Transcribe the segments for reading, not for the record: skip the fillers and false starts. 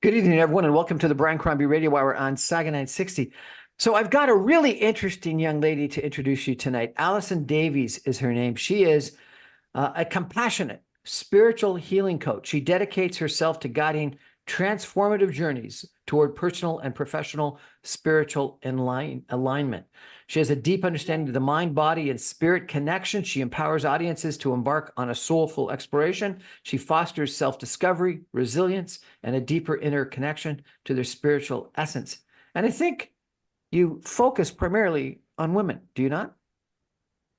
Good evening, everyone, and welcome to the Brian Crombie Radio Hour on Saga 960. So I've got a really interesting young lady to introduce you tonight. Alison Davies is her name. She is a compassionate spiritual healing coach. She dedicates herself to guiding transformative journeys toward personal and professional spiritual alignment. She has a deep understanding of the mind, body, and spirit connection. She empowers audiences to embark on a soulful exploration. She fosters self-discovery, resilience, and a deeper inner connection to their spiritual essence. And I think you focus primarily on women, do you not?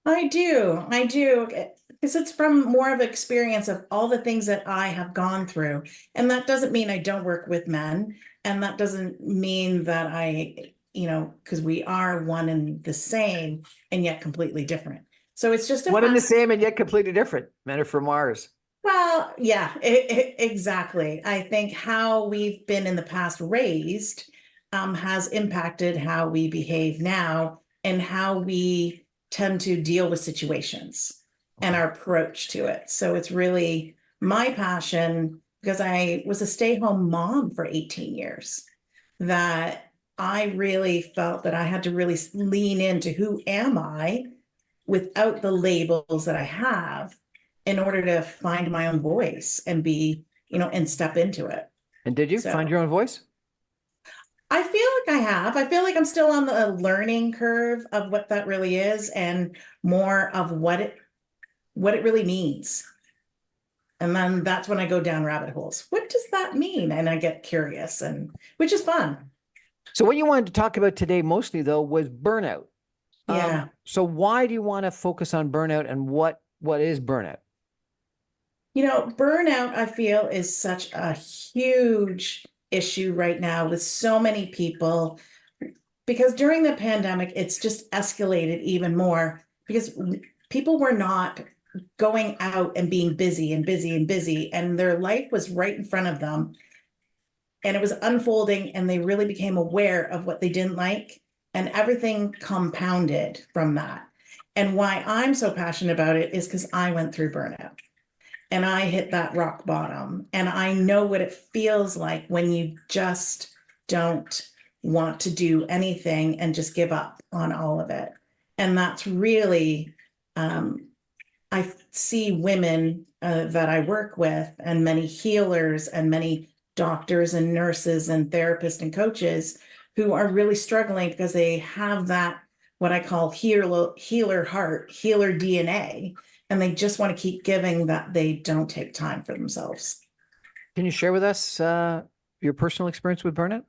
I do, because it's from more of experience of all the things that I have gone through. And that doesn't mean I don't work with men. And that doesn't mean that because we are one and the same and yet completely different. So it's just a One and the fast, same and yet completely different. Men are from Mars. well, yeah, exactly. I think how we've been in the past raised has impacted how we behave now and how we tend to deal with situations and Okay. our approach to it. So it's really my passion because I was a stay-home mom for 18 years that I really felt that I had to really lean into who am I without the labels that I have in order to find my own voice and and step into it. And did you find So your own voice? I feel like I have. I feel like I'm still on the learning curve of what that really is and more of what it really means. And then that's when I go down rabbit holes. What does that mean? And I get curious and which is fun. So what you wanted to talk about today mostly though was burnout. Yeah. So why do you want to focus on burnout and what is burnout? Burnout, I feel, is such a huge issue right now with so many people because during the pandemic, it's just escalated even more because people were not going out and being busy and busy and busy, and their life was right in front of them and it was unfolding, and they really became aware of what they didn't like, and everything compounded from that. And why I'm so passionate about it is because I went through burnout and I hit that rock bottom. And I know what it feels like when you just don't want to do anything and just give up on all of it. And that's really, I see women that I work with, and many healers, and many doctors and nurses and therapists and coaches who are really struggling because they have that, what I call healer heart, healer DNA, and they just want to keep giving that they don't take time for themselves. Can you share with us your personal experience with burnout?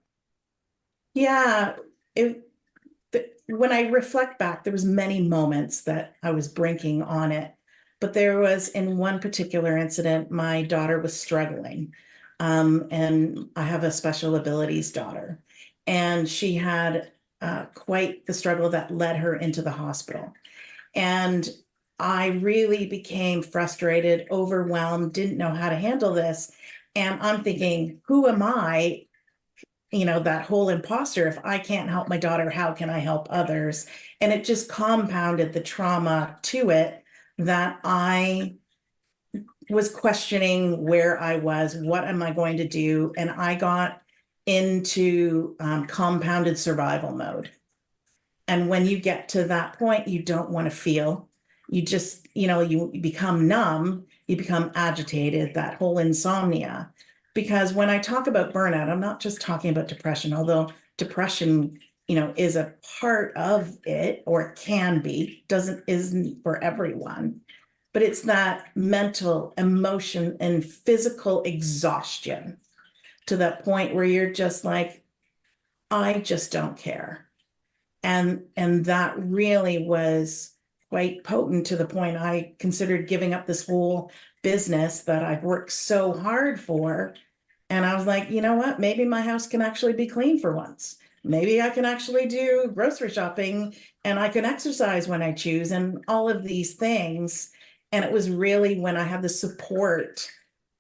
Yeah, when I reflect back, there was many moments that I was brinking on it, but there was in one particular incident, my daughter was struggling. And I have a special abilities daughter, and she had quite the struggle that led her into the hospital. And I really became frustrated, overwhelmed, didn't know how to handle this. And I'm thinking, who am I? That whole imposter. If I can't help my daughter, how can I help others? And it just compounded the trauma to it that I was questioning where I was, what am I going to do? And I got into compounded survival mode. And when you get to that point, you don't want to feel. You just, you become numb, you become agitated, that whole insomnia. Because when I talk about burnout, I'm not just talking about depression, although depression, is a part of it, or it can be, isn't for everyone. But it's that mental, emotion, and physical exhaustion to that point where you're just like, I just don't care. And that really was quite potent to the point I considered giving up this whole business that I've worked so hard for. And I was like, you know what? Maybe my house can actually be clean for once. Maybe I can actually do grocery shopping, and I can exercise when I choose, and all of these things. And it was really when I had the support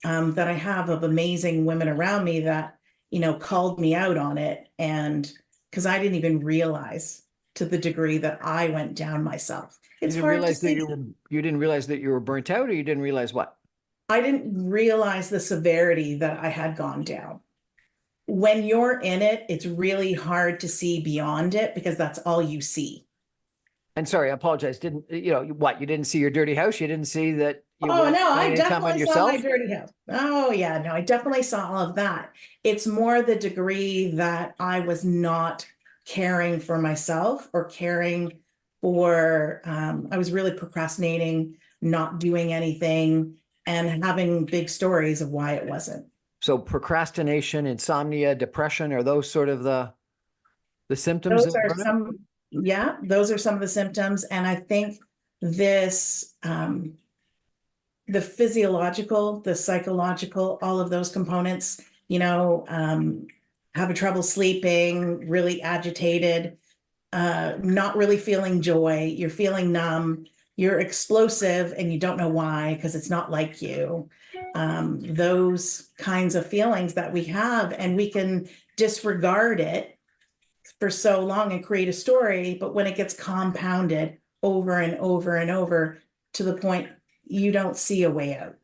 that I have of amazing women around me that, called me out on it. And because I didn't even realize to the degree that I went down myself. You It's didn't hard to realize that see. you didn't realize that you were burnt out, or you didn't realize what? I didn't realize the severity that I had gone down. when you're in it, it's really hard to see beyond it because that's all you see. And sorry, I apologize. Didn't what? You didn't see your dirty house? You didn't see that you Oh weren't no, I spending any time on definitely saw my yourself? dirty house. Oh yeah, no, I definitely saw all of that. It's more the degree that I was not caring for myself or caring for, I was really procrastinating, not doing anything, and having big stories of why it wasn't. So procrastination, insomnia, depression, are those sort of the symptoms Those of are burnout? some, yeah, those are some of the symptoms. And I think this, the physiological, the psychological, all of those components, having trouble sleeping, really agitated, not really feeling joy, you're feeling numb, you're explosive and you don't know why because it's not like you. Those kinds of feelings that we have, and we can disregard it for so long and create a story, but when it gets compounded over and over and over to the point you don't see a way out,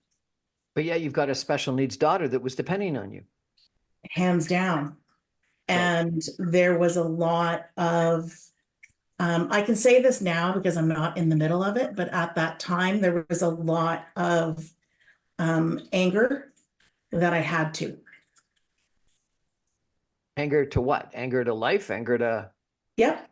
But yeah, you've got a special needs daughter that was depending on you. hands down. So And there was a lot of, I can say this now because I'm not in the middle of it, but at that time, there was a lot of anger that I had to. anger to what? Anger to life? Anger to Yep.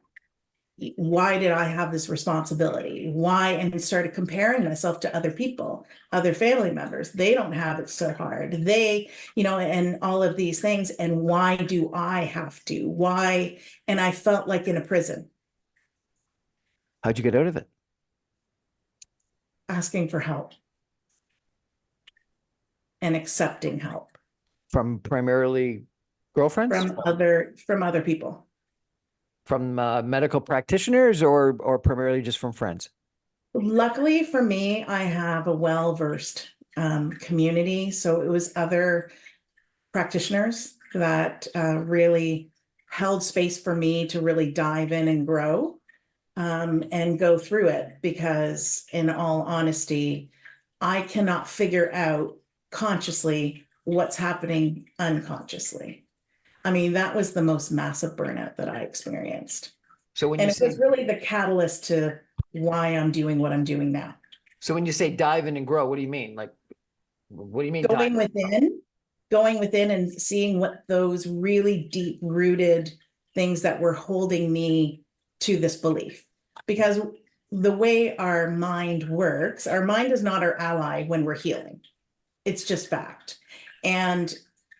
Why did I have this responsibility? Why? And started comparing myself to other people, other family members. They don't have it so hard. They, and all of these things. And why do I have to? Why? And I felt like in a prison, how'd you get out of it? asking for help and accepting help From primarily girlfriends? from other people. From medical practitioners or primarily just from friends? Luckily for me, I have a well-versed community. So it was other practitioners that really held space for me to really dive in and grow and go through it. Because in all honesty, I cannot figure out consciously what's happening unconsciously. I mean, that was the most massive burnout that I experienced. So when And you it was say really the catalyst to why I'm doing what I'm doing now. so when you say dive in and grow, what do you mean? Like, what do you mean Going dive? within, going within and seeing what those really deep rooted things that were holding me to this belief. Because the way our mind works, our mind is not our ally when we're healing. It's just fact. And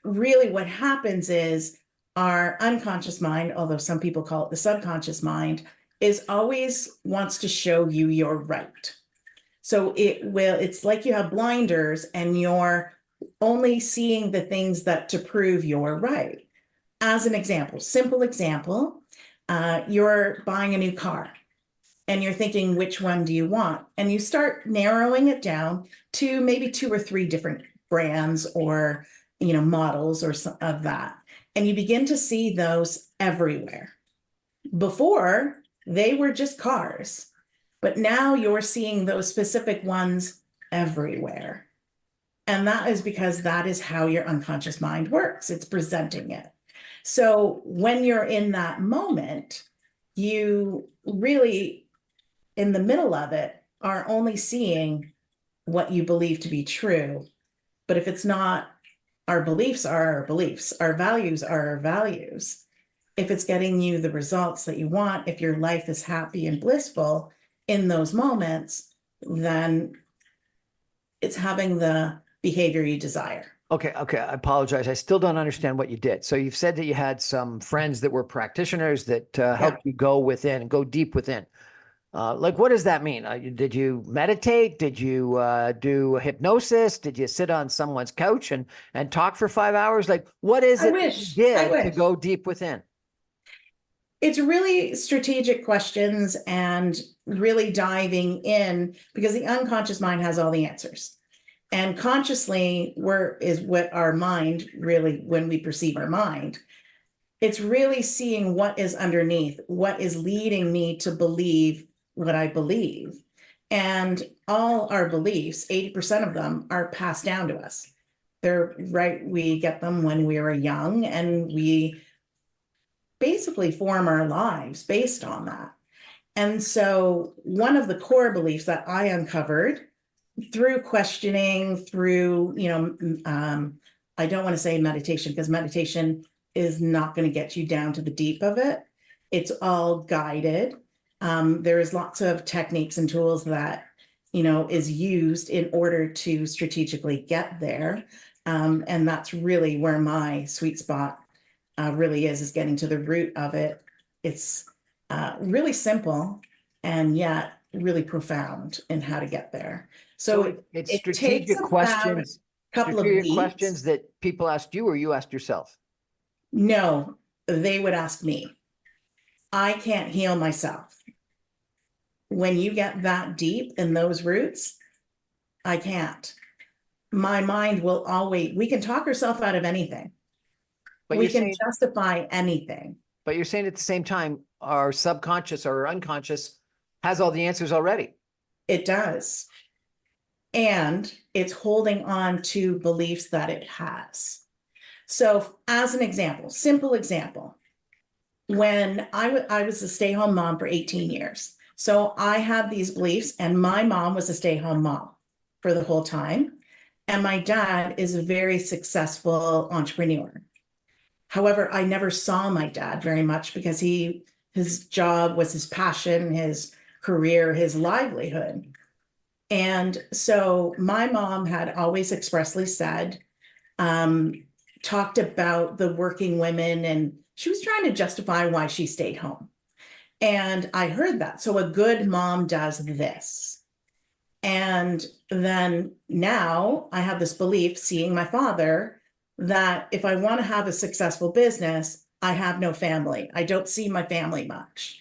really what happens is our unconscious mind, although some people call it the subconscious mind, is always wants to show you you're right. So it's like you have blinders and you're only seeing the things that to prove you're right. As an example, simple example, you're buying a new car and you're thinking, which one do you want? And you start narrowing it down to maybe 2 or 3 different brands or, models or of that. And you begin to see those everywhere. Before, they were just cars, but now you're seeing those specific ones everywhere. And that is because that is how your unconscious mind works. It's presenting it. So when you're in that moment, you really, in the middle of it, are only seeing what you believe to be true. But if it's not, our beliefs are our beliefs, our values are our values. If it's getting you the results that you want, if your life is happy and blissful in those moments, then it's having the behavior you desire. Okay, I apologize. I still don't understand what you did. So you've said that you had some friends that were practitioners that helped you go within and go deep within. Like, what does that mean? Did you meditate? Did you do hypnosis? Did you sit on someone's couch and talk for 5 hours? Like, what is I it that you wish. did to go deep within? It's really strategic questions and really diving in because the unconscious mind has all the answers. And consciously, is what our mind really, when we perceive our mind, it's really seeing what is underneath, what is leading me to believe what I believe. And all our beliefs, 80% of them are passed down to us. They're right. We get them when we were young, and we basically form our lives based on that. And so one of the core beliefs that I uncovered through questioning, through, I don't want to say meditation, because meditation is not going to get you down to the deep of it. It's all guided. There is lots of techniques and tools that, is used in order to strategically get there. And that's really where my sweet spot really is getting to the root of it. It's really simple and yet really profound in how to get there. So it's it takes about a couple of strategic weeks. questions that people asked you or you asked yourself? No, they would ask me. I can't heal myself. When you get that deep in those roots, I can't. My mind will always, we can talk ourselves out of anything. But We you're can saying, justify anything. but you're saying at the same time, our subconscious or unconscious has all the answers already. It does. And it's holding on to beliefs that it has. So as an example, simple example, when I was a stay-home mom for 18 years. So I had these beliefs, and my mom was a stay-home mom for the whole time. And my dad is a very successful entrepreneur. However, I never saw my dad very much because his job was his passion, his career, his livelihood. And so my mom had always expressly said, talked about the working women, and she was trying to justify why she stayed home. And I heard that. So a good mom does this. And then now I have this belief, seeing my father, that if I want to have a successful business, I have no family. I don't see my family much.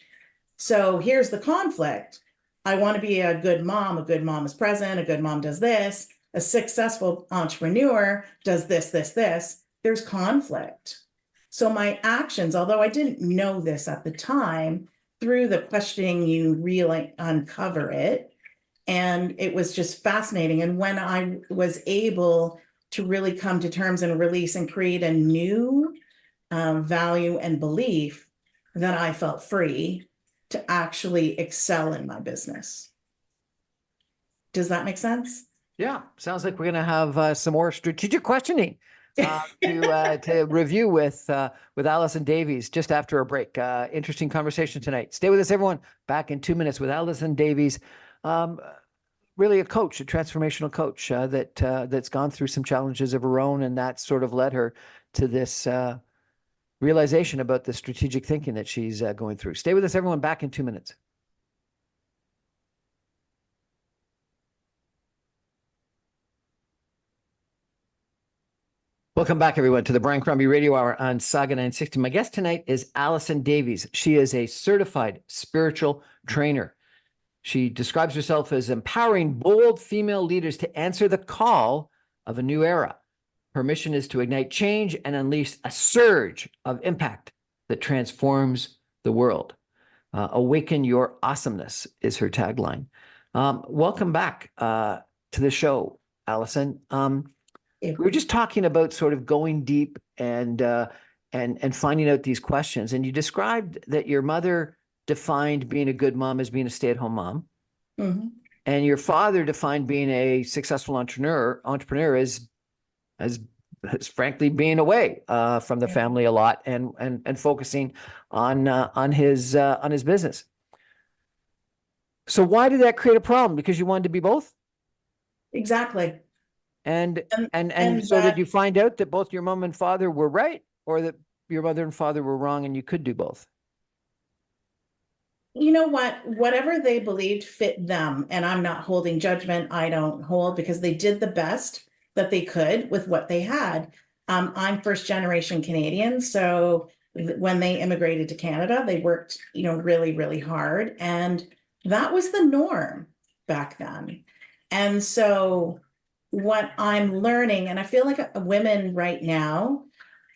So here's the conflict. I want to be a good mom. A good mom is present. A good mom does this. A successful entrepreneur does this, this, this. There's conflict. So my actions, although I didn't know this at the time, through the questioning, you really uncover it. And it was just fascinating. And when I was able to really come to terms and release and create a new value and belief, then I felt free to actually excel in my business. Does that make sense? Yeah, sounds like we're going to have some more strategic questioning to review with Alison Davies just after a break. Interesting conversation tonight. Stay with us, everyone. Back in 2 minutes with Alison Davies. Really a coach, a transformational coach that's gone through some challenges of her own, and that sort of led her to this realization about the strategic thinking that she's going through. Stay with us, everyone. Back in 2 minutes. Welcome back, everyone, to the Brian Crombie Radio Hour on Saga 960. My guest tonight is Alison Davies. She is a certified spiritual trainer. She describes herself as empowering bold female leaders to answer the call of a new era. Her mission is to ignite change and unleash a surge of impact that transforms the world. Awaken your awesomeness is her tagline. Welcome back to the show, Alison. We were just talking about sort of going deep and finding out these questions. And you described that your mother defined being a good mom as being a stay-at-home mom. Mm-hmm. And your father defined being a successful entrepreneur as frankly being away from the family a lot and focusing on his business. So why did that create a problem? Because you wanted to be both? Exactly. And And so did you find out that both your mom and father were right, or that your mother and father were wrong and you could do both? You know what? Whatever they believed fit them. And I'm not holding judgment. I don't hold, because they did the best that they could with what they had. I'm first generation Canadian. So when they immigrated to Canada, they worked, really, really hard. And that was the norm back then. And so what I'm learning, and I feel like women right now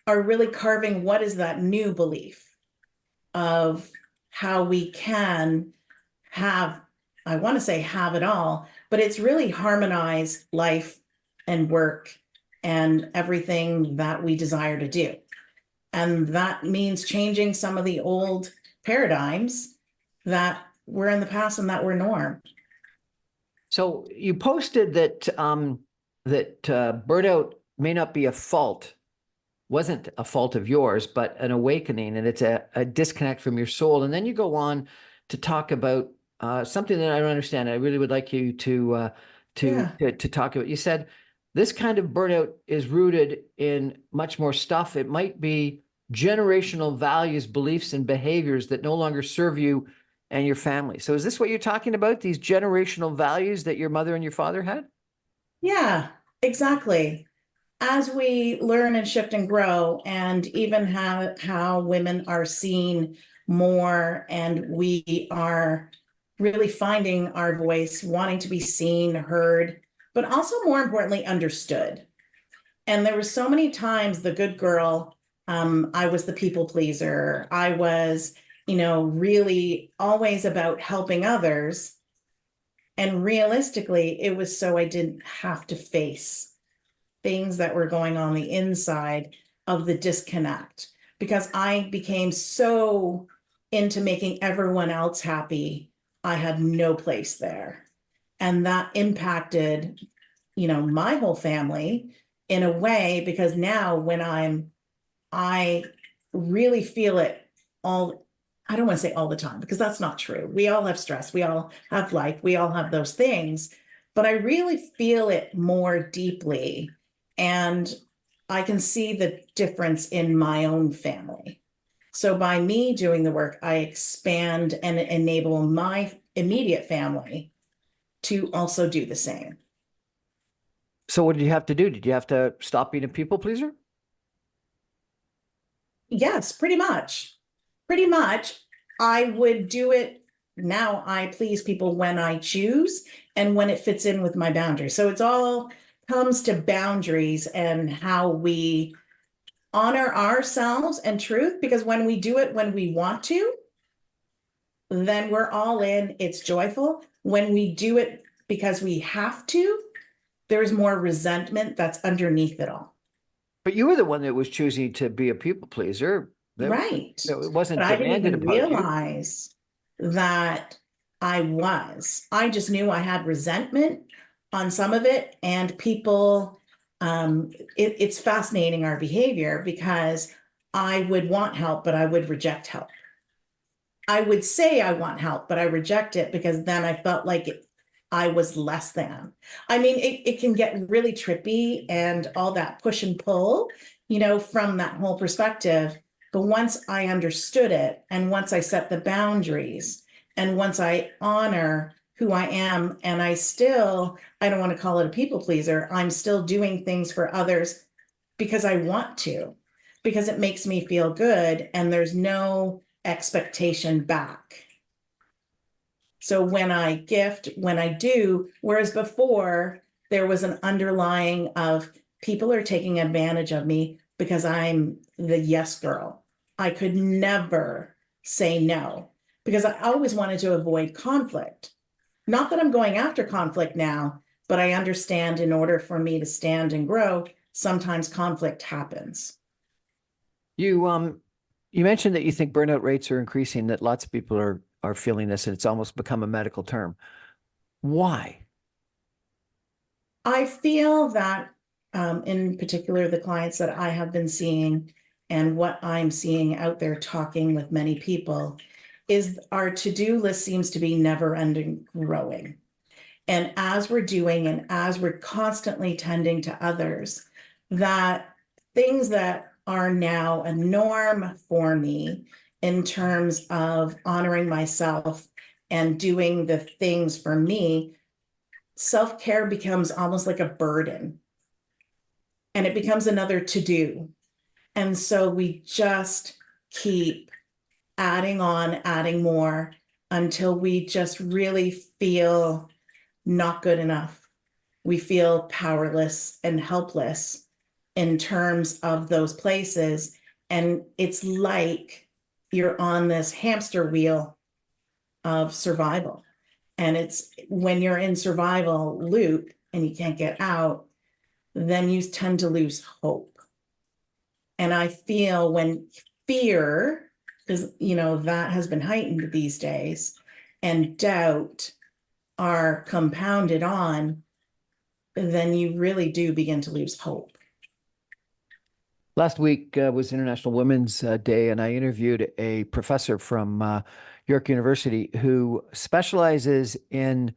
are really carving what is that new belief of how we can have, I want to say have it all, but it's really harmonize life and work and everything that we desire to do. And that means changing some of the old paradigms that were in the past and that were norm. So you posted that burnout may not be wasn't a fault of yours, but an awakening, and it's a disconnect from your soul. And then you go on to talk about something that I don't understand. I really would like you to talk about. You said this kind of burnout is rooted in much more stuff. It might be generational values, beliefs, and behaviors that no longer serve you and your family. So is this what you're talking about? These generational values that your mother and your father had? Yeah, exactly. As we learn and shift and grow, and even how women are seen more, and we are really finding our voice, wanting to be seen, heard, but also more importantly, understood. And there were so many times the good girl, I was the people pleaser. I was, really always about helping others. And realistically, it was so I didn't have to face things that were going on the inside of the disconnect, because I became so into making everyone else happy. I had no place there. And that impacted, my whole family in a way, because now when I really feel it all. I don't want to say all the time, because that's not true. We all have stress. We all have life. We all have those things, but I really feel it more deeply. And I can see the difference in my own family. So by me doing the work, I expand and enable my immediate family to also do the same. So what did you have to do? Did you have to stop being a people pleaser? Yes, pretty much. Pretty much. I would do it now. I please people when I choose and when it fits in with my boundaries. So it's all comes to boundaries and how we honor ourselves and truth, because when we do it when we want to, then we're all in. It's joyful. When we do it because we have to, there's more resentment that's underneath it all. But you were the one that was choosing to be a people pleaser. Right. It wasn't But I didn't demanded even about you. realize that I was. I just knew I had resentment on some of it, and people, it's fascinating our behavior, because I would want help, but I would reject help. I would say I want help, but I reject it because then I felt like I was less than. I mean, it can get really trippy and all that push and pull, from that whole perspective. But once I understood it, and once I set the boundaries, and once I honor who I am, and I don't want to call it a people pleaser, I'm still doing things for others because I want to, because it makes me feel good and there's no expectation back. So when I gift, when I do, whereas before there was an underlying of people are taking advantage of me because I'm the yes girl. I could never say no, because I always wanted to avoid conflict. Not that I'm going after conflict now, but I understand in order for me to stand and grow, sometimes conflict happens. You mentioned that you think burnout rates are increasing, that lots of people are feeling this, and it's almost become a medical term. Why? I feel that, in particular, the clients that I have been seeing and what I'm seeing out there talking with many people is our to-do list seems to be never ending growing. And as we're doing, and as we're constantly tending to others, that things that are now a norm for me in terms of honoring myself and doing the things for me, self-care becomes almost like a burden, and it becomes another to-do. And so we just keep adding on, adding more, until we just really feel not good enough. We feel powerless and helpless in terms of those places. And it's like you're on this hamster wheel of survival. And it's when you're in survival loop and you can't get out, then you tend to lose hope. And I feel when fear, because, that has been heightened these days, and doubt are compounded on, then you really do begin to lose hope. Last week was International Women's Day, and I interviewed a professor from York University who specializes in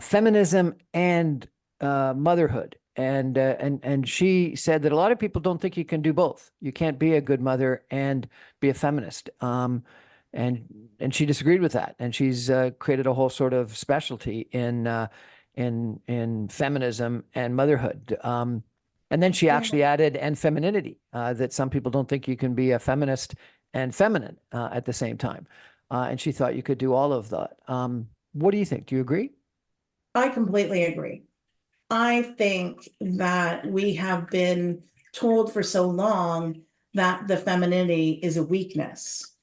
feminism and motherhood. And she said that a lot of people don't think you can do both. You can't be a good mother and be a feminist. And she disagreed with that. And she's created a whole sort of specialty in feminism and motherhood. And then she actually added and femininity, that some people don't think you can be a feminist and feminine at the same time. And she thought you could do all of that. What do you think? Do you agree? I completely agree. I think that we have been told for so long that the femininity is a weakness,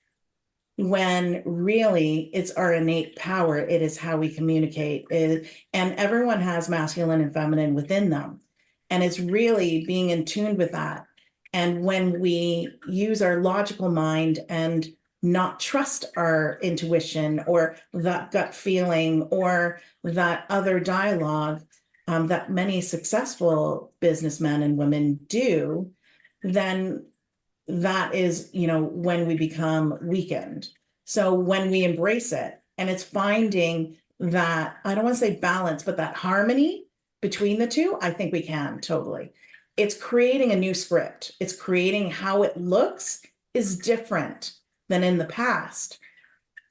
when really it's our innate power. It is how we communicate. And everyone has masculine and feminine within them. And it's really being in tune with that. And when we use our logical mind and not trust our intuition or that gut feeling or that other dialogue that many successful businessmen and women do, then that is, when we become weakened. So when we embrace it, and it's finding that, I don't want to say balance, but that harmony between the two, I think we can totally. It's creating a new script. It's creating how it looks is different than in the past.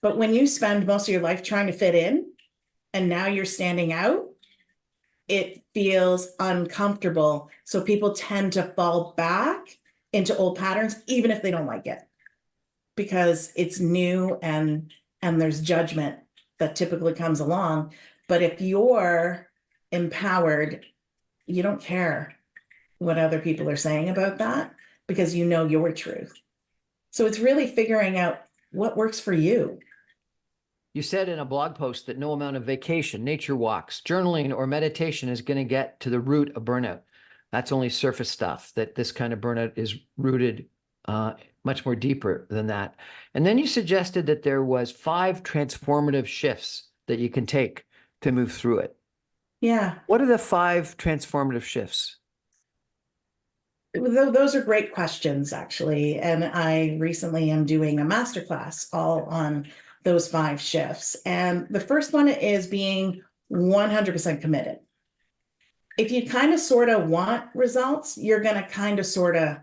But when you spend most of your life trying to fit in, and now you're standing out, it feels uncomfortable. So people tend to fall back into old patterns, even if they don't like it, because it's new and there's judgment that typically comes along. But if you're empowered, you don't care what other people are saying about that, because you know your truth. So it's really figuring out what works for you. You said in a blog post that no amount of vacation, nature walks, journaling, or meditation is going to get to the root of burnout. That's only surface stuff, that this kind of burnout is rooted much more deeper than that. And then you suggested that there was 5 transformative shifts that you can take to move through it. Yeah. What are the 5 transformative shifts? Those are great questions, actually. And I recently am doing a masterclass all on those 5 shifts. And the first one is being 100% committed. If you kind of sort of want results, you're going to kind of sort of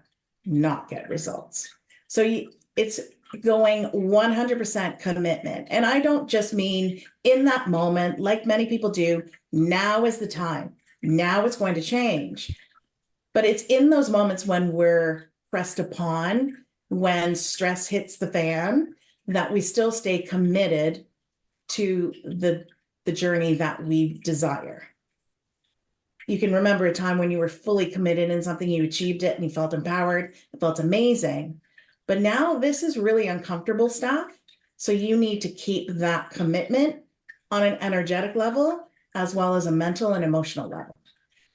not get results. So it's going 100% commitment. And I don't just mean in that moment, like many people do, now is the time. Now it's going to change. But it's in those moments when we're pressed upon, when stress hits the fan, that we still stay committed to the journey that we desire. You can remember a time when you were fully committed in something, you achieved it and you felt empowered, it felt amazing. But now this is really uncomfortable stuff. So you need to keep that commitment on an energetic level, as well as a mental and emotional level.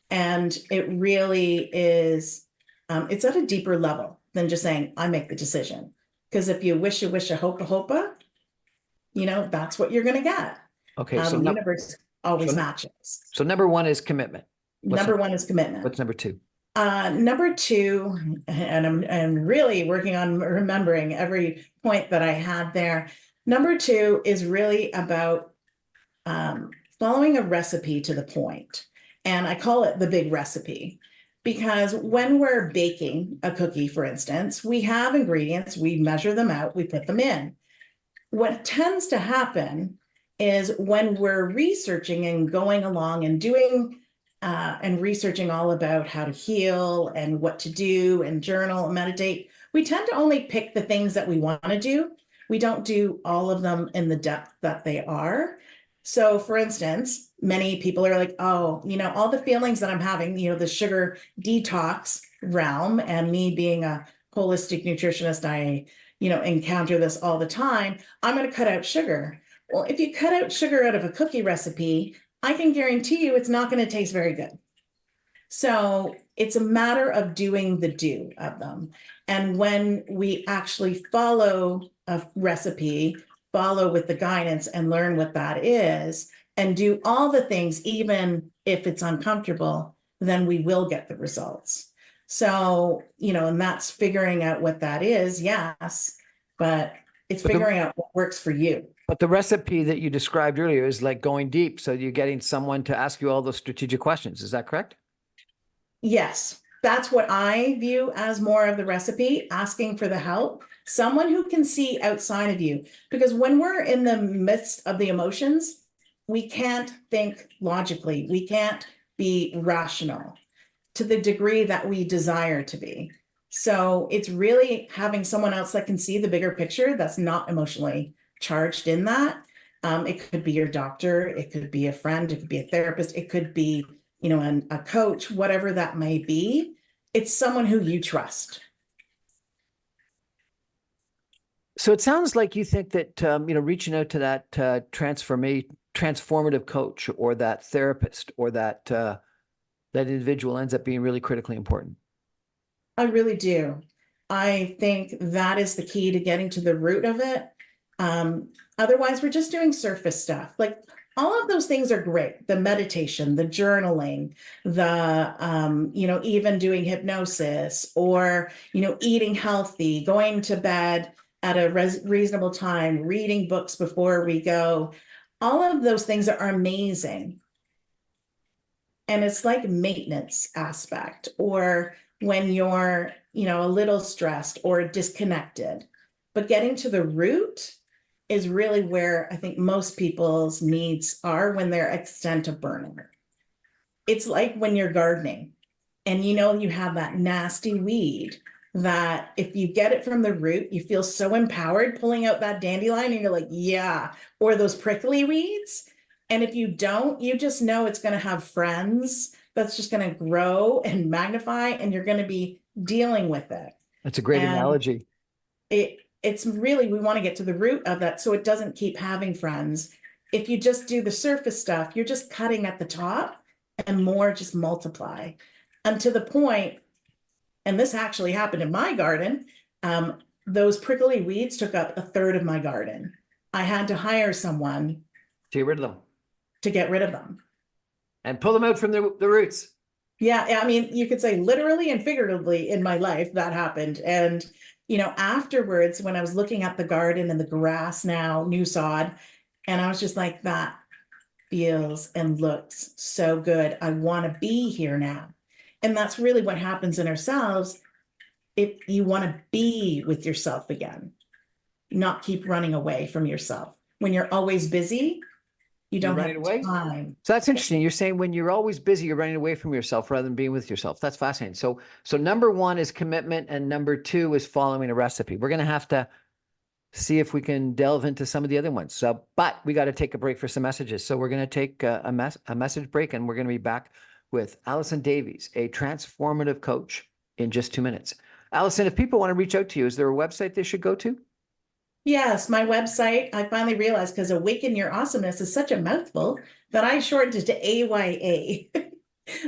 And it really is, it's at a deeper level than just saying, I make the decision. Because if you wish, hope, that's what you're going to get. Okay, so the universe always matches. So number 1 is commitment. Number 1 is commitment. What's number 2? Number 2, and I'm really working on remembering every point that I had there. Number 2 is really about following a recipe to the point. And I call it the big recipe, because when we're baking a cookie, for instance, we have ingredients, we measure them out, we put them in. What tends to happen is when we're researching and going along and doing and researching all about how to heal and what to do and journal and meditate, we tend to only pick the things that we want to do. We don't do all of them in the depth that they are. So for instance, many people are like, oh, all the feelings that I'm having, the sugar detox realm, and me being a holistic nutritionist, I, encounter this all the time. I'm going to cut out sugar. Well, if you cut out sugar out of a cookie recipe, I can guarantee you it's not going to taste very good. So it's a matter of doing the do of them. And when we actually follow a recipe, follow with the guidance and learn what that is, and do all the things, even if it's uncomfortable, then we will get the results. So, and that's figuring out what that is, yes, but it's But the, figuring out what works for you. but the recipe that you described earlier is like going deep. So you're getting someone to ask you all those strategic questions. Is that correct? Yes, that's what I view as more of the recipe, asking for the help, someone who can see outside of you. Because when we're in the midst of the emotions, we can't think logically, we can't be rational to the degree that we desire to be. So it's really having someone else that can see the bigger picture that's not emotionally charged in that. It could be your doctor, it could be a friend, it could be a therapist, it could be, a coach, whatever that may be. It's someone who you trust. So it sounds like you think that, reaching out to that transformative coach or that therapist or that individual ends up being really critically important. I really do. I think that is the key to getting to the root of it. Otherwise, we're just doing surface stuff. Like all of those things are great. The meditation, the journaling, even doing hypnosis or, eating healthy, going to bed at a reasonable time, reading books before we go. All of those things are amazing. And it's like maintenance aspect, or when you're, a little stressed or disconnected. But getting to the root is really where I think most people's needs are when they're extent of burnout. It's like when you're gardening and you have that nasty weed that if you get it from the root, you feel so empowered pulling out that dandelion and you're like, yeah, or those prickly weeds. And if you don't, you just know it's going to have friends that's just going to grow and magnify, and you're going to be dealing with it. That's a great And analogy. it's really, we want to get to the root of that so it doesn't keep having friends. If you just do the surface stuff, you're just cutting at the top and more just multiply. And to the point, and this actually happened in my garden, those prickly weeds took up a third of my garden. I had to hire someone To get rid of them to get rid of them. and pull them out from the roots. Yeah, I mean, you could say literally and figuratively in my life that happened. And, afterwards, when I was looking at the garden and the grass now, new sod, and I was just like, that feels and looks so good. I want to be here now. And that's really what happens in ourselves. If you want to be with yourself again, not keep running away from yourself. When you're always busy, you don't have time. So that's interesting. You're saying when you're always busy, you're running away from yourself rather than being with yourself. That's fascinating. So number one is commitment, and number two is following a recipe. We're going to have to see if we can delve into some of the other ones. But we got to take a break for some messages. So we're going to take a message break, and we're going to be back with Alison Davies, a transformative coach, in just 2 minutes. Alison, if people want to reach out to you, is there a website they should go to? Yes, my website, I finally realized, because Awaken Your Awesomeness is such a mouthful that I shortened it to AYA.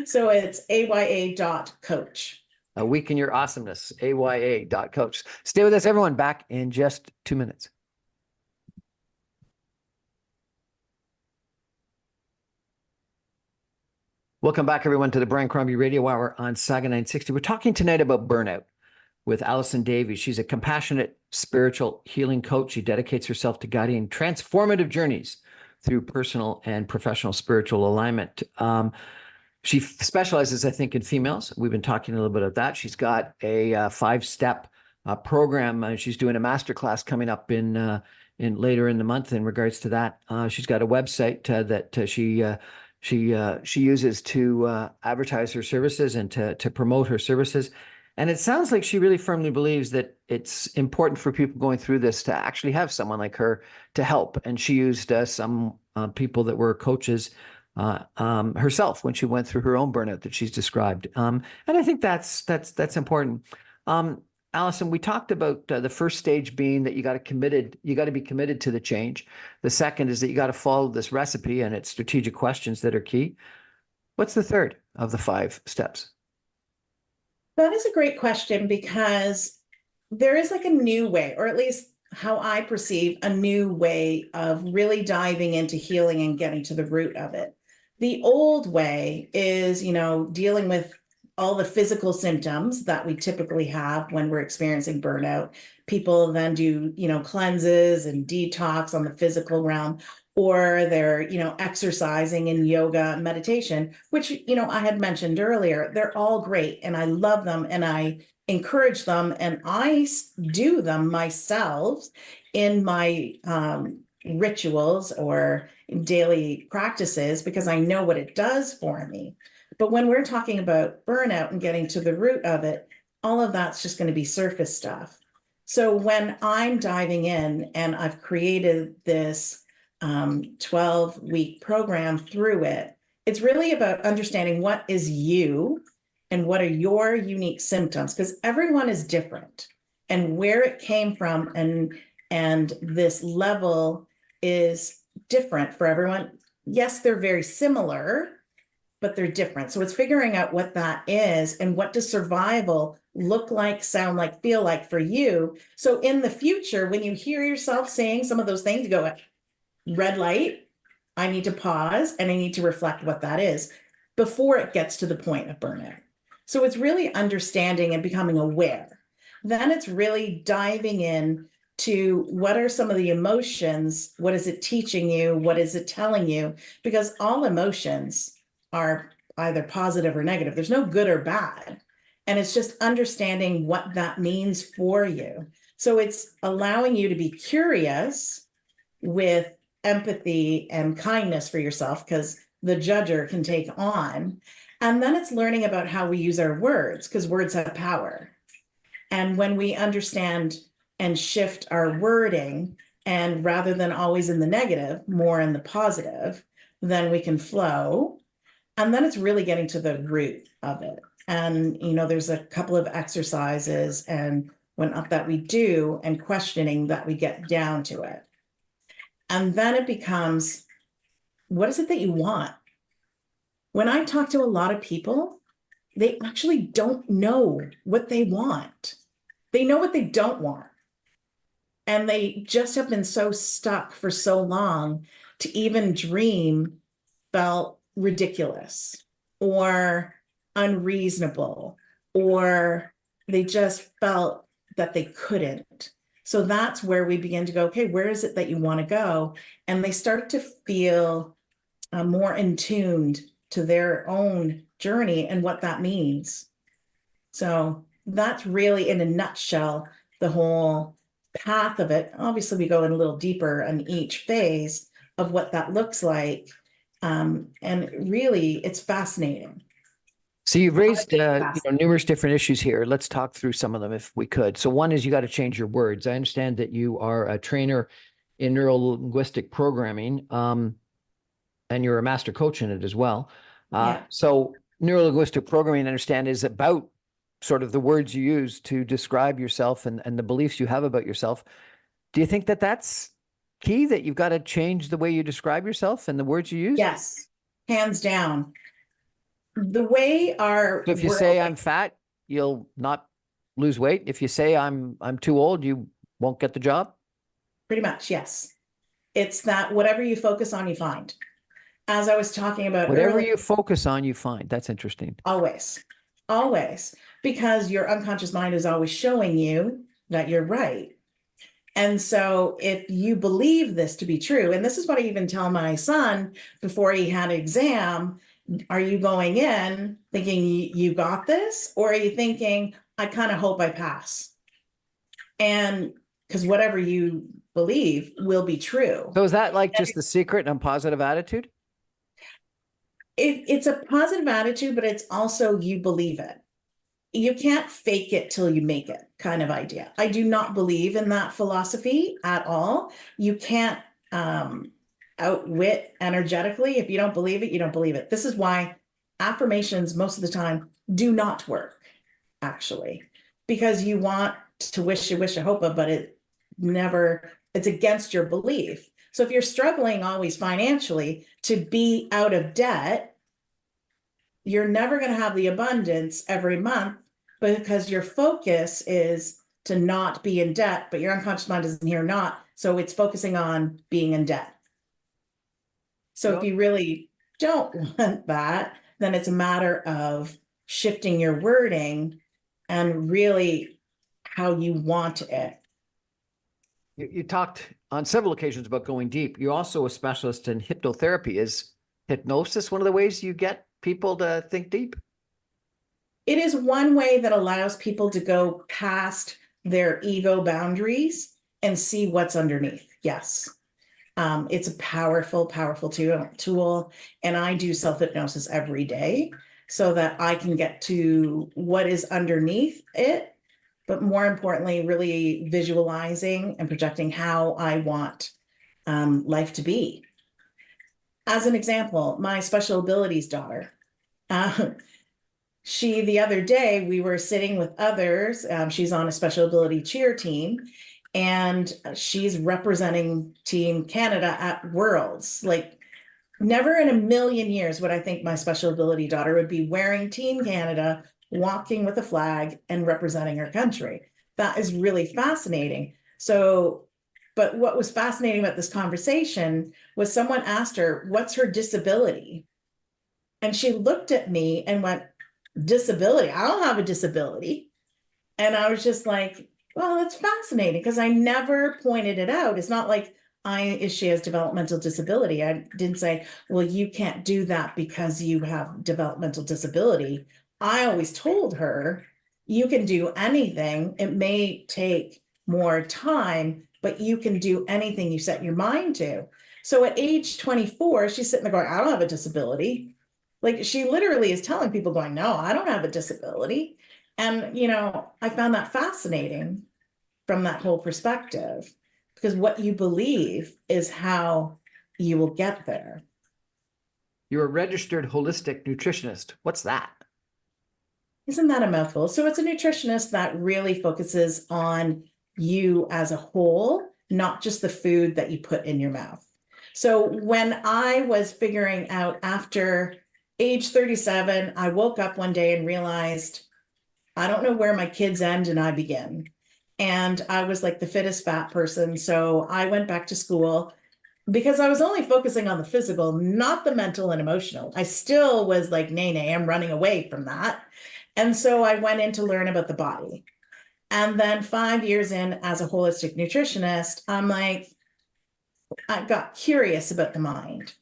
So it's aya.coach. Awaken Your Awesomeness, aya.coach. Stay with us, everyone. Back in just 2 minutes. Welcome back, everyone, to the Brian Crombie Radio Hour on Saga 960. We're talking tonight about burnout with Alison Davies. She's a compassionate spiritual healing coach. She dedicates herself to guiding transformative journeys through personal and professional spiritual alignment. She specializes, I think, in females. We've been talking a little bit about that. She's got a 5-step program. She's doing a masterclass coming up in later in the month in regards to that. She's got a website that she uses to advertise her services and to promote her services. And it sounds like she really firmly believes that it's important for people going through this to actually have someone like her to help. And she used some people that were coaches herself when she went through her own burnout that she's described. And I think that's important. Alison, we talked about the first stage being that you got to be committed to the change. The second is that you got to follow this recipe, and it's strategic questions that are key. What's the third of the 5 steps? That is a great question because there is like a new way, or at least how I perceive a new way of really diving into healing and getting to the root of it. The old way is, dealing with all the physical symptoms that we typically have when we're experiencing burnout. People then do, cleanses and detox on the physical realm, or they're, exercising and yoga and meditation, which, I had mentioned earlier. They're all great and I love them and I encourage them, and I do them myself in my rituals or daily practices because I know what it does for me. But when we're talking about burnout and getting to the root of it, all of that's just going to be surface stuff. So when I'm diving in and I've created this 12-week program through it, it's really about understanding what is you and what are your unique symptoms, because everyone is different and where it came from, and this level is different for everyone. Yes, they're very similar, but they're different. So it's figuring out what that is and what does survival look like, sound like, feel like for you. So in the future, when you hear yourself saying some of those things, you go, red light, I need to pause and I need to reflect what that is before it gets to the point of burnout. So it's really understanding and becoming aware. Then it's really diving in to what are some of the emotions? What is it teaching you? What is it telling you? Because all emotions are either positive or negative. There's no good or bad. And it's just understanding what that means for you. So it's allowing you to be curious with empathy and kindness for yourself, because the judger can take on. And then it's learning about how we use our words, because words have power. And when we understand and shift our wording, and rather than always in the negative, more in the positive, then we can flow. And then it's really getting to the root of it. And, there's a couple of exercises and whatnot that we do and questioning that we get down to it. And then it becomes, what is it that you want? When I talk to a lot of people, they actually don't know what they want. They know what they don't want. And they just have been so stuck for so long to even dream felt ridiculous or unreasonable, or they just felt that they couldn't. So that's where we begin to go, okay, where is it that you want to go? And they start to feel more in tuned to their own journey and what that means. So that's really, in a nutshell, the whole path of it. Obviously, we go in a little deeper on each phase of what that looks like. And really, it's fascinating. So you've raised numerous different issues here. Let's talk through some of them if we could. So one is you got to change your words. I understand that you are a trainer in neuro-linguistic programming, and you're a master coach in it as well. Yeah. So neuro-linguistic programming, I understand, is about sort of the words you use to describe yourself and the beliefs you have about yourself. Do you think that that's key, that you've got to change the way you describe yourself and the words you use? Yes, hands down. The way our So if you say I'm fat, you'll not lose weight. If you say I'm too old, you won't get the job. pretty much, yes. It's that whatever you focus on, you find. As I was talking about Whatever earlier, you focus on, you find. That's interesting. always, because your unconscious mind is always showing you that you're right. And so if you believe this to be true, and this is what I even tell my son before he had an exam, are you going in thinking you got this? Or are you thinking, I kind of hope I pass? And because whatever you believe will be true. So is that like just the secret and positive attitude? It's a positive attitude, but it's also you believe it. You can't fake it till you make it kind of idea. I do not believe in that philosophy at all. You can't outwit energetically. If you don't believe it, you don't believe it. This is why affirmations most of the time do not work, actually, because you want to wish, you wish, a hope, but it never, it's against your belief. So if you're struggling always financially to be out of debt, you're never going to have the abundance every month because your focus is to not be in debt, but your unconscious mind isn't here not. So it's focusing on being in debt. So if you really don't want that, then it's a matter of shifting your wording and really how you want it. You talked on several occasions about going deep. You're also a specialist in hypnotherapy. Is hypnosis one of the ways you get people to think deep? It is one way that allows people to go past their ego boundaries and see what's underneath. Yes. It's a powerful, powerful tool. And I do self-hypnosis every day so that I can get to what is underneath it, but more importantly, really visualizing and projecting how I want life to be. As an example, my special abilities daughter, the other day, we were sitting with others. She's on a special ability cheer team, and she's representing Team Canada at Worlds. Like, never in a million years would I think my special ability daughter would be wearing Team Canada, walking with a flag, and representing her country. That is really fascinating. So, but what was fascinating about this conversation was someone asked her, what's her disability? And she looked at me and went, disability? I don't have a disability. And I was just like, well, that's fascinating because I never pointed it out. It's not like she has developmental disability. I didn't say, well, you can't do that because you have developmental disability. I always told her, you can do anything. It may take more time, but you can do anything you set your mind to. So at age 24, she's sitting there going, I don't have a disability. Like, she literally is telling people going, no, I don't have a disability. And, I found that fascinating from that whole perspective, because what you believe is how you will get there. You're a registered holistic nutritionist. What's that? Isn't that a mouthful? So it's a nutritionist that really focuses on you as a whole, not just the food that you put in your mouth. So when I was figuring out after age 37, I woke up one day and realized, I don't know where my kids end and I begin. And I was like the fittest fat person. So I went back to school because I was only focusing on the physical, not the mental and emotional. I still was like, nay, I'm running away from that. And so I went in to learn about the body. And then 5 years in as a holistic nutritionist, I'm like, I got curious about the mind.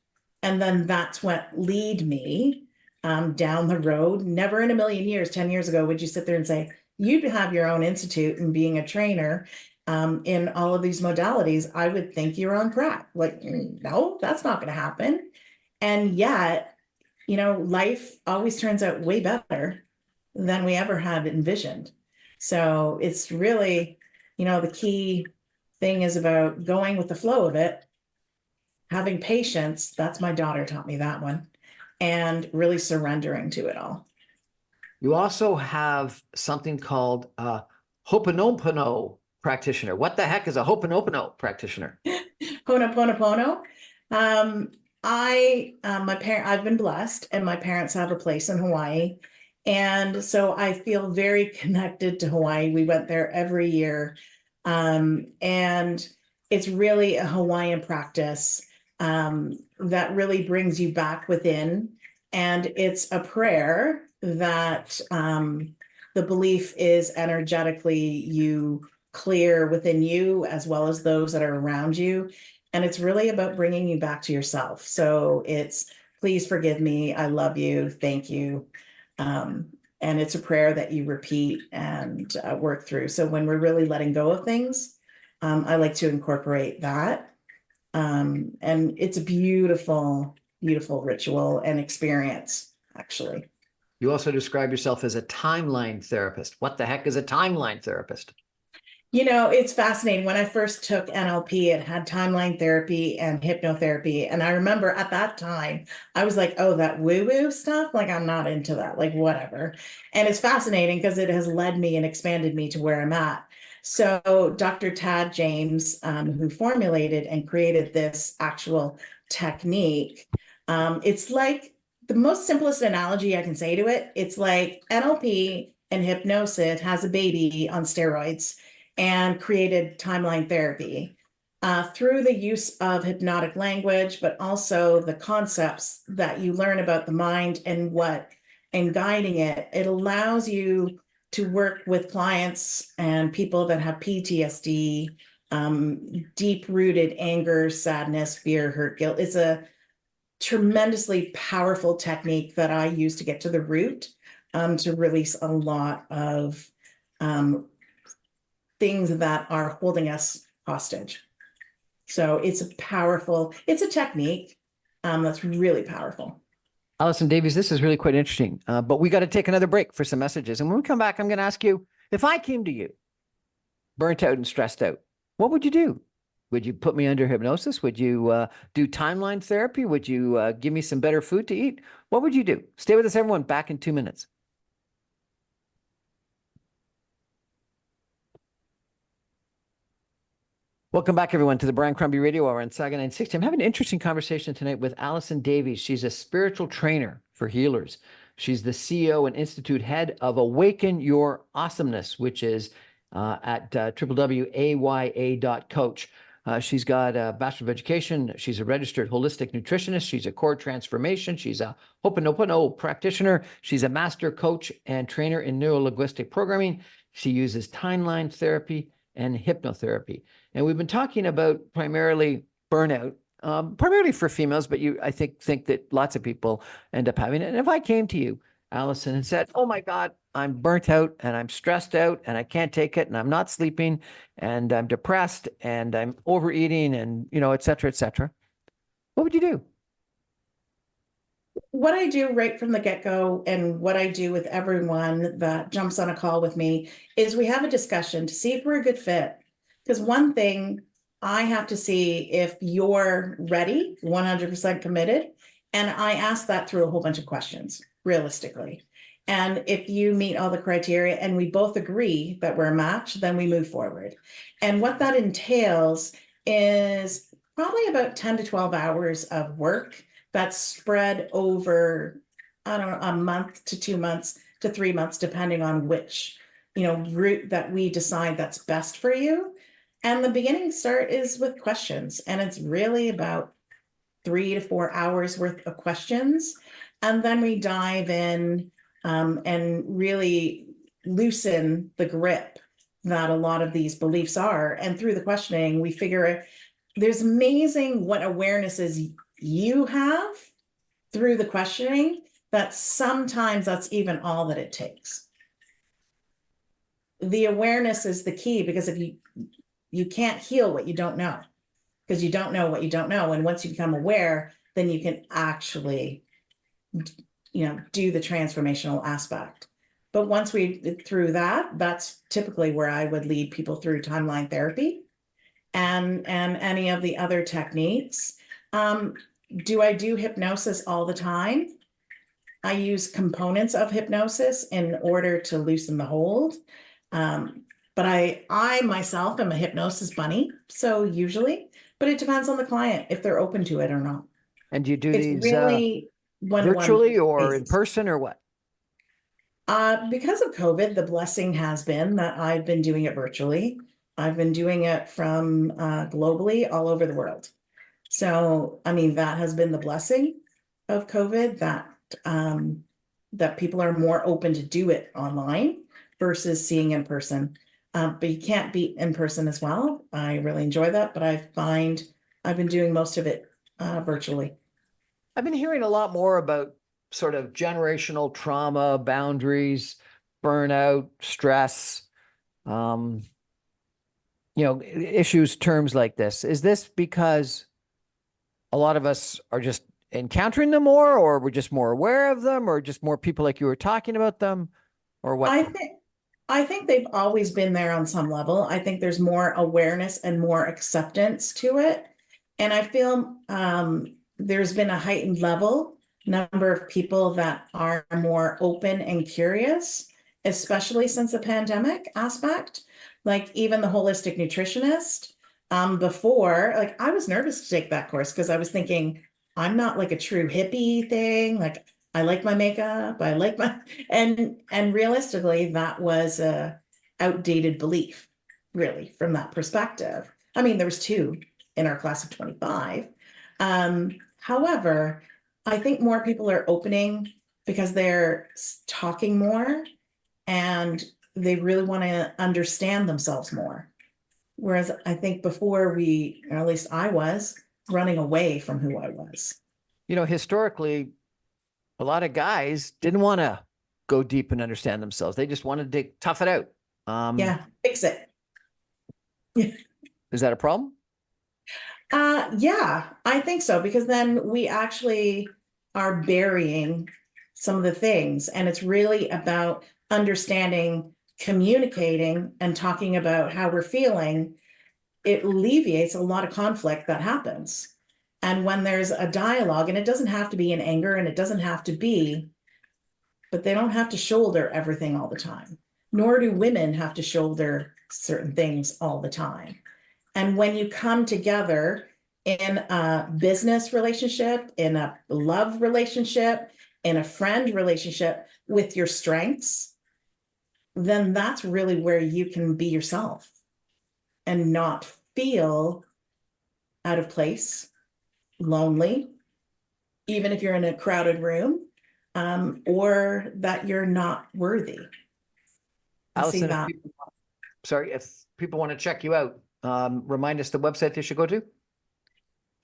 And then that's what led me down the road. Never in a million years, 10 years ago, would you sit there and say, you'd have your own institute and being a trainer in all of these modalities, I would think you're on crack. Like, no, that's not going to happen. And yet, life always turns out way better than we ever had envisioned. So it's really, the key thing is about going with the flow of it, having patience. That's my daughter taught me that one, and really surrendering to it all. You also have something called a Ho'oponopono practitioner. What the heck is a Ho'oponopono practitioner? Ho'oponopono. I've been blessed, and my parents have a place in Hawaii. And so I feel very connected to Hawaii. We went there every year. And it's really a Hawaiian practice that really brings you back within. And it's a prayer that the belief is energetically you clear within you as well as those that are around you. And it's really about bringing you back to yourself. So it's, please forgive me. I love you. Thank you. And it's a prayer that you repeat and work through. So when we're really letting go of things, I like to incorporate that. And it's a beautiful, beautiful ritual and experience, actually. You also describe yourself as a timeline therapist. What the heck is a timeline therapist? It's fascinating. When I first took NLP, it had timeline therapy and hypnotherapy. And I remember at that time, I was like, oh, that woo-woo stuff, like, I'm not into that, like, whatever. And it's fascinating because it has led me and expanded me to where I'm at. So Dr. Tad James, who formulated and created this actual technique, it's like the most simplest analogy I can say to it, it's like NLP and hypnosis has a baby on steroids and created timeline therapy through the use of hypnotic language, but also the concepts that you learn about the mind and guiding it. It allows you to work with clients and people that have PTSD, deep-rooted anger, sadness, fear, hurt, guilt. It's a tremendously powerful technique that I use to get to the root, to release a lot of things that are holding us hostage. So it's it's a technique that's really powerful. Alison Davies, this is really quite interesting, but we got to take another break for some messages. And when we come back, I'm going to ask you, if I came to you burnt out and stressed out, what would you do? Would you put me under hypnosis? Would you do timeline therapy? Would you give me some better food to eat? What would you do? Stay with us, everyone. Back in 2 minutes. Welcome back, everyone, to the Brian Crombie Radio Hour on Saga 960. I'm having an interesting conversation tonight with Alison Davies. She's a spiritual trainer for healers. She's the CEO and Institute head of Awaken Your Awesomeness, which is at www.aya.coach. She's got a Bachelor of Education. She's a registered holistic nutritionist. She's a core transformation. She's a Ho'oponopono practitioner. She's a master coach and trainer in neuro-linguistic programming. She uses timeline therapy and hypnotherapy. And we've been talking about primarily burnout, primarily for females, but I think that lots of people end up having it. And if I came to you, Alison, and said, "Oh my God, I'm burnt out and I'm stressed out and I can't take it and I'm not sleeping and I'm depressed and I'm overeating and, et cetera," what would you do? What I do right from the get-go and what I do with everyone that jumps on a call with me is we have a discussion to see if we're a good fit. Because one thing, I have to see if you're ready, 100% committed. And I ask that through a whole bunch of questions, realistically. And if you meet all the criteria and we both agree that we're a match, then we move forward. And what that entails is probably about 10 to 12 hours of work that's spread over, I don't know, a month to 2 months to 3 months, depending on which, route that we decide that's best for you. And the beginning start is with questions. And it's really about 3 to 4 hours worth of questions. And then we dive in and really loosen the grip that a lot of these beliefs are. And through the questioning, we figure there's amazing what awarenesses you have through the questioning, that sometimes that's even all that it takes. The awareness is the key, because if you can't heal what you don't know, because you don't know what you don't know. And once you become aware, then you can actually, do the transformational aspect. But once through that, that's typically where I would lead people through timeline therapy and any of the other techniques. Do I do hypnosis all the time? I use components of hypnosis in order to loosen the hold. But I myself am a hypnosis bunny, so usually, but it depends on the client if they're open to it or not. And do you do It's these really virtually or in person or what? Because of COVID, the blessing has been that I've been doing it virtually. I've been doing it from globally all over the world. So, I mean, that has been the blessing of COVID, that people are more open to do it online versus seeing in person. But you can't beat in person as well. I really enjoy that, but I find I've been doing most of it virtually. I've been hearing a lot more about sort of generational trauma, boundaries, burnout, stress, issues, terms like this. Is this because a lot of us are just encountering them more, or we're just more aware of them, or just more people like you were talking about them, or what? I think they've always been there on some level. I think there's more awareness and more acceptance to it. And I feel there's been a heightened number of people that are more open and curious, especially since the pandemic aspect. Like even the holistic nutritionist, before, like I was nervous to take that course because I was thinking, I'm not like a true hippie thing. Like I like my makeup, I like my and realistically, that was a outdated belief, really, from that perspective. I mean, there was two in our class of 25. However, I think more people are opening because they're talking more and they really want to understand themselves more. Whereas I think before we, or at least I was, running away from who I was. You know, historically, a lot of guys didn't want to go deep and understand themselves. They just wanted to tough it out. Yeah, fix it. Is that a problem? Yeah, I think so, because then we actually are burying some of the things, and it's really about understanding, communicating, and talking about how we're feeling. It alleviates a lot of conflict that happens. And when there's a dialogue, and it doesn't have to be in anger, and it doesn't have to be, but they don't have to shoulder everything all the time, nor do women have to shoulder certain things all the time. And when you come together in a business relationship, in a love relationship, in a friend relationship with your strengths, then that's really where you can be yourself and not feel out of place, lonely, even if you're in a crowded room, or that you're not worthy. I see Alison, that. if people want to check you out, remind us the website they should go to.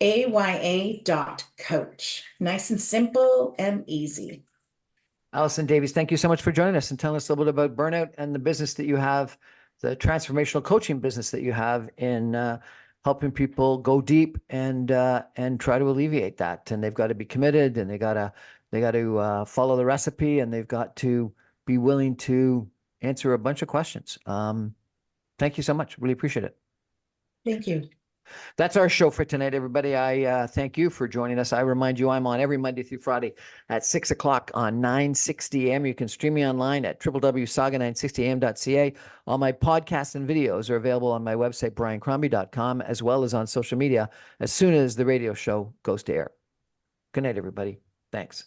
aya.coach. Nice and simple and easy. Alison Davies, thank you so much for joining us and telling us a little bit about burnout and the business that you have, the transformational coaching business that you have in helping people go deep and try to alleviate that. And they've got to be committed, and they got to follow the recipe, and they've got to be willing to answer a bunch of questions. Thank you so much. Really appreciate it. Thank you. That's our show for tonight, everybody. I thank you for joining us. I remind you, I'm on every Monday through Friday at 6 o'clock on 960 AM. You can stream me online at www.saga960am.ca. All my podcasts and videos are available on my website, briancrombie.com, as well as on social media as soon as the radio show goes to air. Good night, everybody. Thanks.